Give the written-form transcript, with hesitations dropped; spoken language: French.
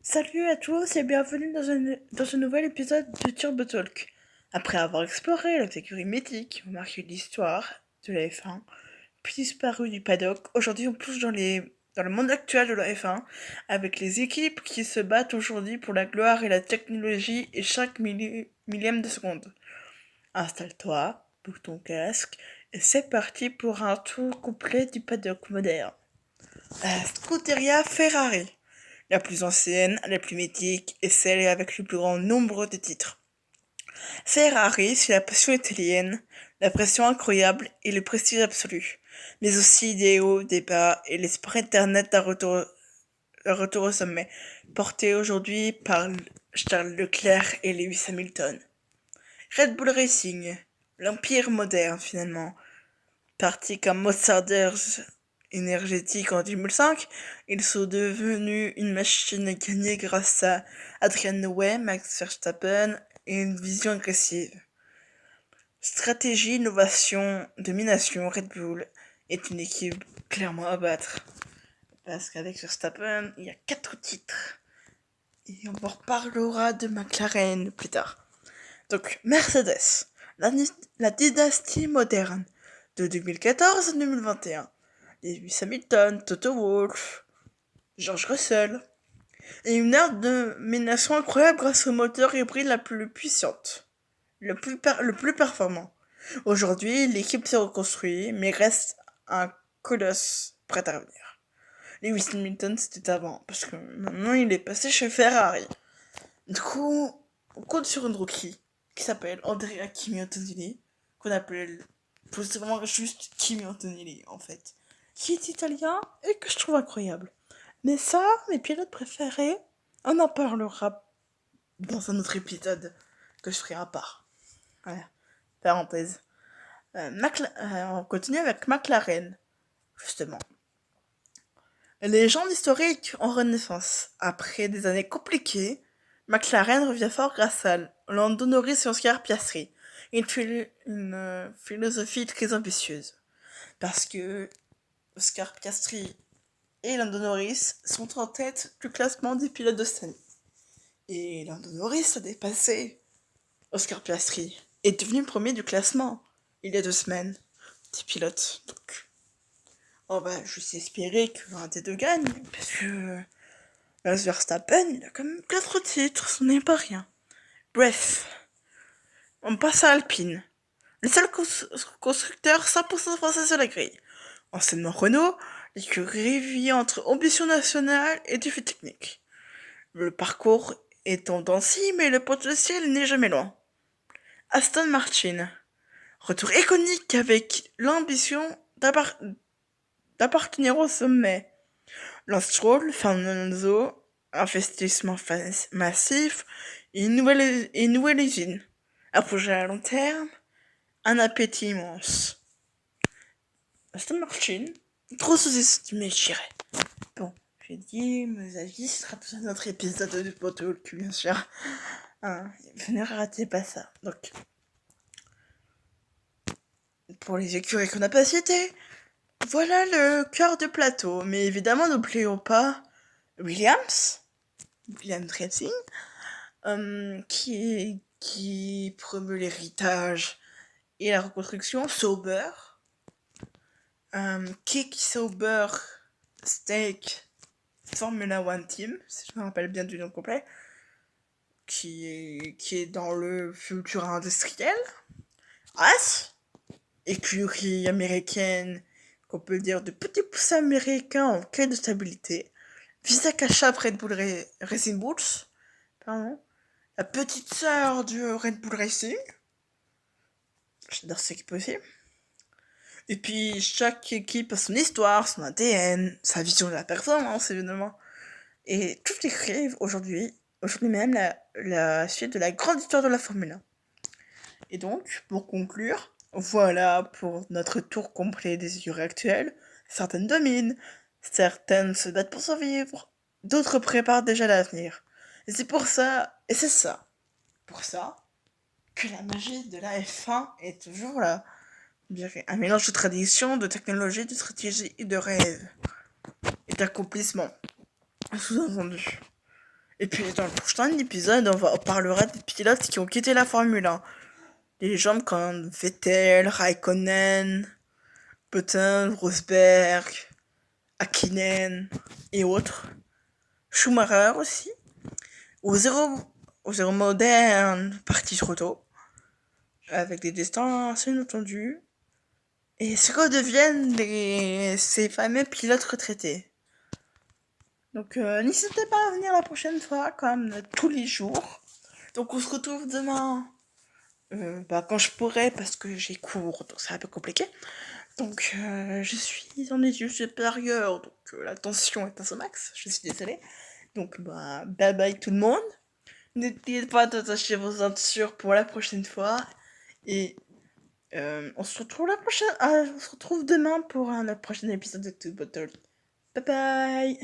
Salut à tous et bienvenue dans ce nouvel épisode de Turbo Talk. Après avoir exploré les écuries mythiques qui ont marqué l'histoire de la F1, puis disparu du paddock, aujourd'hui on plonge dans le monde actuel de la F1 avec les équipes qui se battent aujourd'hui pour la gloire et la technologie et chaque millième de seconde. Installe-toi, bouge ton casque et c'est parti pour un tour complet du paddock moderne. La Scuderia Ferrari, la plus ancienne, la plus mythique et celle avec le plus grand nombre de titres. Ferrari, c'est la passion italienne, la pression incroyable et le prestige absolu, mais aussi des hauts, des bas et l'espoir internet d'un retour au sommet, porté aujourd'hui par Charles Leclerc et Lewis Hamilton. Red Bull Racing, l'empire moderne finalement, parti comme Mozarters énergétique en 2005, ils sont devenus une machine à gagner grâce à Adrian Newey, Max Verstappen et une vision agressive. Stratégie, innovation, domination, Red Bull est une équipe clairement à battre. Parce qu'avec Verstappen, il y a 4 titres. Et on en reparlera de McLaren plus tard. Donc, Mercedes, la dynastie moderne de 2014 à 2021. Lewis Hamilton, Toto Wolff, George Russell. Et une ère de domination incroyable grâce au moteur hybride la plus puissante, le plus performant. Aujourd'hui, l'équipe s'est reconstruite, mais reste un colosse prêt à revenir. Lewis Hamilton, c'était avant, parce que maintenant il est passé chez Ferrari. Du coup, on compte sur une rookie qui s'appelle Andrea Kimi Antonelli, qu'on appelle possiblement juste Kimi Antonelli en fait, qui est italien et que je trouve incroyable. Mais ça, mes pilotes préférés, on en parlera dans un autre épisode que je ferai à part. Voilà, parenthèse. On continue avec McLaren, justement. Légende historique en renaissance. Après des années compliquées, McLaren revient fort grâce à Lando Norris et Oscar Piastri. Une philosophie très ambitieuse. Parce que Oscar Piastri et Lando Norris sont en tête du classement des pilotes de cette année. Et Lando Norris a dépassé Oscar Piastri. Est devenu premier du classement il y a 2 semaines des pilotes. Donc, on va juste espérer que l'un des deux gagne. Parce que Max Verstappen, il a quand même 4 titres, ce n'est pas rien. Bref, on passe à Alpine. Le seul constructeur 100% français sur la grille. Anciennement Renault, l'écurie vit entre ambition nationale et défi technique. Le parcours est en dents de scie, mais le potentiel n'est jamais loin. Aston Martin. Retour iconique avec l'ambition d'appartenir au sommet. Lance Stroll, Fernando, investissement massif et une nouvelle usine. Un projet à long terme, un appétit immense. Aston Martin, trop sous-estimé, je dirais. Bon, j'ai dit, mes avis, ce sera tout un autre épisode du Talk, bien sûr. Vous ne ratez pas ça. Donc, pour les écuries qu'on n'a pas citées, voilà le cœur de plateau. Mais évidemment, n'oublions pas Williams Racing, qui promeut l'héritage et la reconstruction. Sauber, Kick Sauber Stake Formula One Team, si je me rappelle bien du nom complet, qui est dans le futur industriel. As, écurie américaine, qu'on peut dire de petits poussins américains en quête de stabilité. Visa Cacha Red Bull Racing Bulls, pardon. La petite sœur du Red Bull Racing. J'adore ce qui est possible. Et puis, chaque équipe a son histoire, son ADN, sa vision de la performance, évidemment. Et tout écrivent aujourd'hui même, la suite de la grande histoire de la Formule 1. Et donc, pour conclure, voilà pour notre tour complet des écuries actuelles. Certaines dominent, certaines se battent pour survivre, d'autres préparent déjà l'avenir. Et c'est pour ça, que la magie de la F1 est toujours là. Un mélange de tradition, de technologie, de stratégie et de rêve. Et d'accomplissement. Sous-entendu. Et puis dans le prochain épisode, on parlera des pilotes qui ont quitté la Formule 1. Des légendes comme Vettel, Raikkonen, Button, Rosberg, Hakkinen et autres. Schumacher aussi. Aux zéro moderne, partis trop tôt. Avec des destins assez inattendus. Et ce que deviennent ces fameux pilotes retraités. Donc n'hésitez pas à venir la prochaine fois, comme tous les jours. Donc on se retrouve demain, quand je pourrai, parce que j'ai cours, donc c'est un peu compliqué. Donc je suis en études supérieures, donc la tension est à son max, je suis désolée. Donc bye bye tout le monde. N'oubliez pas d'attacher vos ceintures pour la prochaine fois. Et on se retrouve on se retrouve demain pour un prochain épisode de Two Bottle. Bye bye.